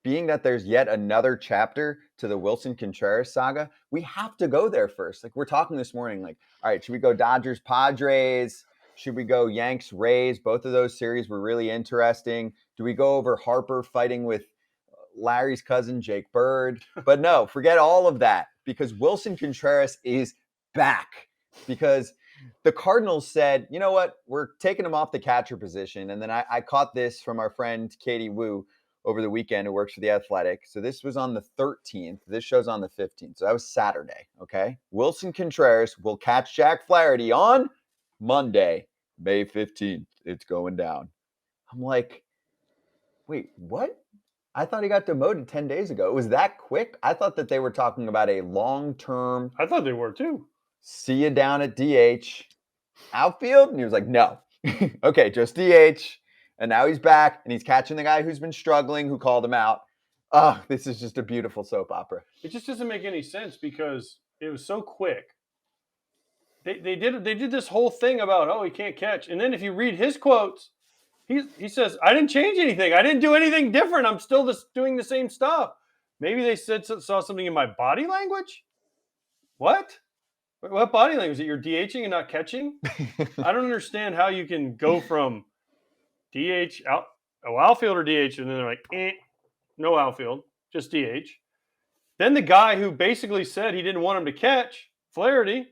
being that there's yet another chapter to the Willson Contreras saga, we have to go there first. Like, we're talking this morning, like, all right, should we go Dodgers, Padres? Should we go Yanks, Rays? Both of those series were really interesting. Do we go over Harper fighting with Larry's cousin, Jake Bird? But no, forget all of that, because Willson Contreras is back. Because the Cardinals said, you know what, we're taking him off the catcher position. And then I caught this from our friend Katie Wu over the weekend, who works for The Athletic. So this was on the 13th. This show's on the 15th. So that was Saturday, okay? Willson Contreras will catch Jack Flaherty on Monday, May 15th. It's going down. I'm like, wait, what? I thought he got demoted 10 days ago. It was that quick? I thought that they were talking about a long-term. I thought they were too. See you down at DH. Outfield? And he was like, no. Okay, just DH. And now he's back, and he's catching the guy who's been struggling, who called him out. Oh, this is just a beautiful soap opera. It just doesn't make any sense because it was so quick. They did this whole thing about, oh, he can't catch. And then if you read his quotes, he says, I didn't change anything. I didn't do anything different. I'm still just doing the same stuff. Maybe they saw something in my body language? What? What body language? Is it you're DHing and not catching? I don't understand how you can go from DH, outfield or DH, and then they're like, no outfield, just DH. Then the guy who basically said he didn't want him to catch, Flaherty,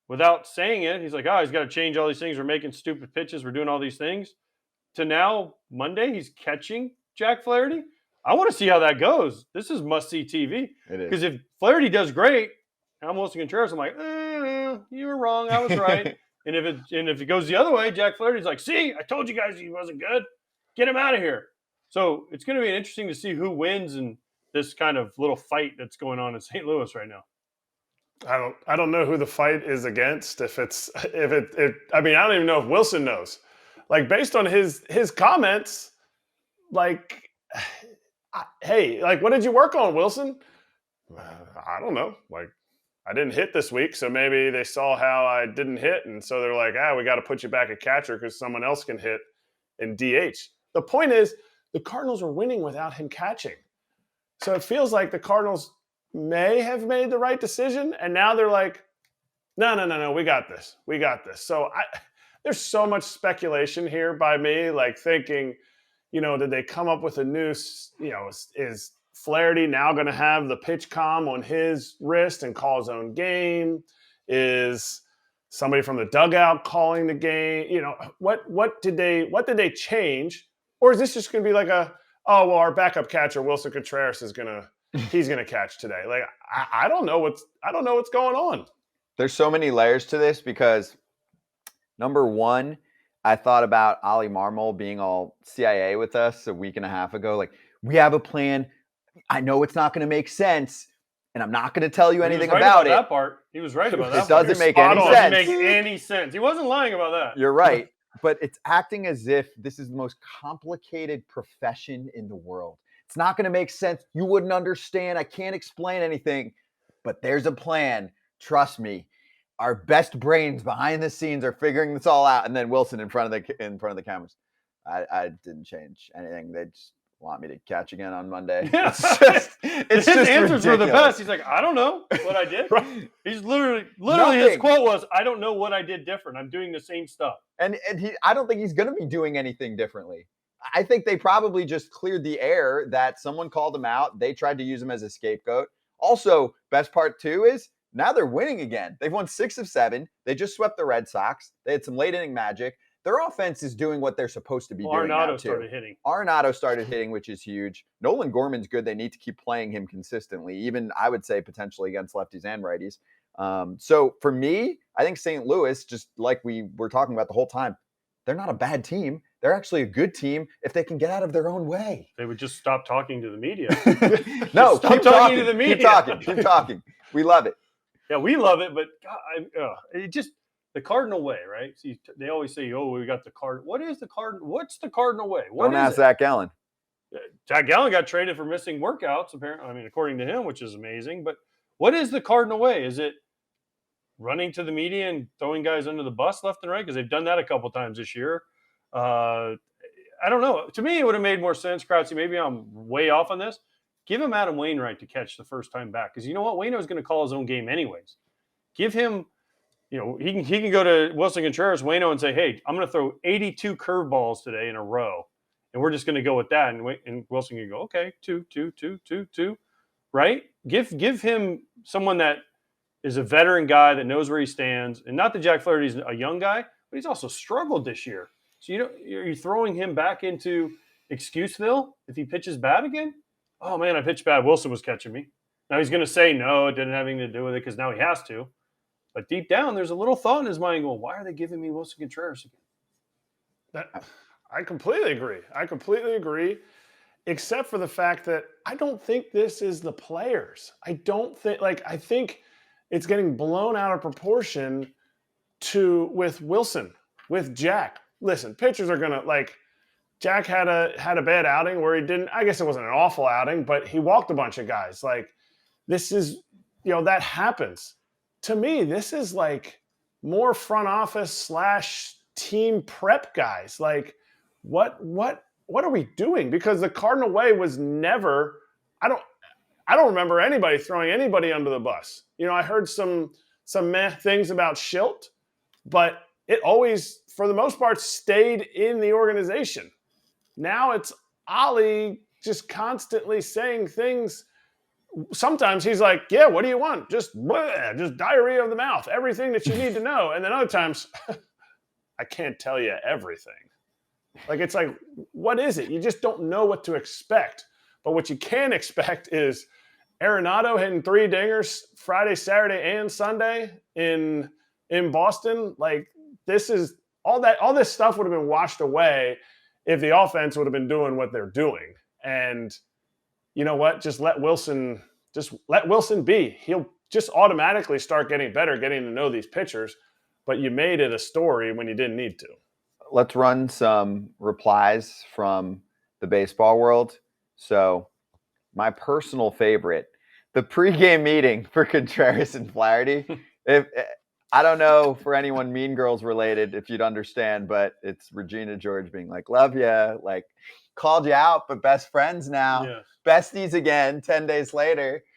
without saying it, he's like, oh, he's got to change all these things. We're making stupid pitches. We're doing all these things. To now, Monday, he's catching Jack Flaherty. I want to see how that goes. This is must-see TV. It is. Because if Flaherty does great, I'm Willson Contreras, I'm like, you were wrong. I was right. And if it goes the other way, Jack Flaherty's like, see, I told you guys he wasn't good. Get him out of here. So it's going to be interesting to see who wins in this kind of little fight that's going on in St. Louis right now. I don't know who the fight is against. I don't even know if Willson knows. Like, based on his comments, like, hey, like, what did you work on, Willson? I don't know. Like, I didn't hit this week, so maybe they saw how I didn't hit, and so they're like, we got to put you back at catcher because someone else can hit in DH. The point is, the Cardinals are winning without him catching. So it feels like the Cardinals may have made the right decision, and now they're like, no, we got this. So there's so much speculation here by me, like thinking, did they come up with a new, is Flaherty now going to have the pitch comm on his wrist and call his own game? Is somebody from the dugout calling the game? What did they change? Or is this just going to be like our backup catcher Willson Contreras he's going to catch today? Like, I don't know what's going on. There's so many layers to this because, number one, I thought about Ollie Marmol being all CIA with us a week and a half ago. Like, we have a plan. I know it's not going to make sense, and I'm not going to tell you anything about it. That part. He was right about that. It doesn't make any sense. It doesn't make any sense. He wasn't lying about that. You're right. But it's acting as if this is the most complicated profession in the world. It's not going to make sense. You wouldn't understand. I can't explain anything. But there's a plan. Trust me. Our best brains behind the scenes are figuring this all out. And then Willson in front of the cameras. I didn't change anything. They just want me to catch again on Monday. Yeah. His answers were the best. He's like, I don't know what I did. Right. He's literally his quote was, I don't know what I did different. I'm doing the same stuff. And I don't think he's going to be doing anything differently. I think they probably just cleared the air that someone called him out. They tried to use him as a scapegoat. Also, best part too is now they're winning again. They've won 6 of 7. They just swept the Red Sox. They had some late inning magic. Their offense is doing what they're supposed to be doing now, too. Arenado started hitting, which is huge. Nolan Gorman's good. They need to keep playing him consistently, even, I would say, potentially against lefties and righties. So for me, I think St. Louis, just like we were talking about the whole time, they're not a bad team. They're actually a good team if they can get out of their own way. They would just stop talking to the media. No, keep talking to the media. Keep talking. We love it. Yeah, we love it, but God, it just – the Cardinal way, right? See, they always say, "Oh, we got the Cardinal." What is the Cardinal? What's the Cardinal way? Don't ask Zach Gallen. Zach Gallen got traded for missing workouts, apparently. I mean, according to him, which is amazing. But what is the Cardinal way? Is it running to the media and throwing guys under the bus left and right? Because they've done that a couple times this year. I don't know. To me, it would have made more sense, Kratz. Maybe I'm way off on this. Give him Adam Wainwright to catch the first time back, because you know what? Waino's going to call his own game anyways. Give him, he can go to Willson Contreras, Waino, and say, hey, I'm going to throw 82 curveballs today in a row, and we're just going to go with that. And Willson can go, okay, 2, 2, 2, 2, 2, right? Give him someone that is a veteran guy that knows where he stands, and not that Jack Flaherty's a young guy, but he's also struggled this year. So you're throwing him back into Excuseville if he pitches bad again? Oh man, I pitched bad. Willson was catching me. Now he's going to say no, it didn't have anything to do with it because now he has to. But deep down, there's a little thought in his mind going, why are they giving me Willson Contreras again? I completely agree. Except for the fact that I don't think this is the players. I think it's getting blown out of proportion with Willson, with Jack. Listen, pitchers are gonna Jack had a bad outing where he didn't. I guess it wasn't an awful outing, but he walked a bunch of guys. This is that happens. To me, this is more front office / team prep guys. What are we doing? Because the Cardinal way was never. I don't remember anybody throwing anybody under the bus. I heard some meh things about Schilt, but it always, for the most part, stayed in the organization. Now it's Ollie just constantly saying things. Sometimes he's like, yeah, what do you want? Just diarrhea of the mouth, everything that you need to know. And then other times, I can't tell you everything. It's what is it? You just don't know what to expect. But what you can expect is Arenado hitting 3 dingers Friday, Saturday, and Sunday in Boston. This is all this stuff would have been washed away if the offense would have been doing what they're doing. And you know what? Just let Willson be. He'll just automatically start getting better, getting to know these pitchers. But you made it a story when you didn't need to. Let's run some replies from the baseball world. So my personal favorite, the pregame meeting for Contreras and Flaherty. I don't know for anyone Mean Girls related, if you'd understand, but it's Regina George being like, love ya, called you out, but best friends now. Yes. Besties again 10 days later.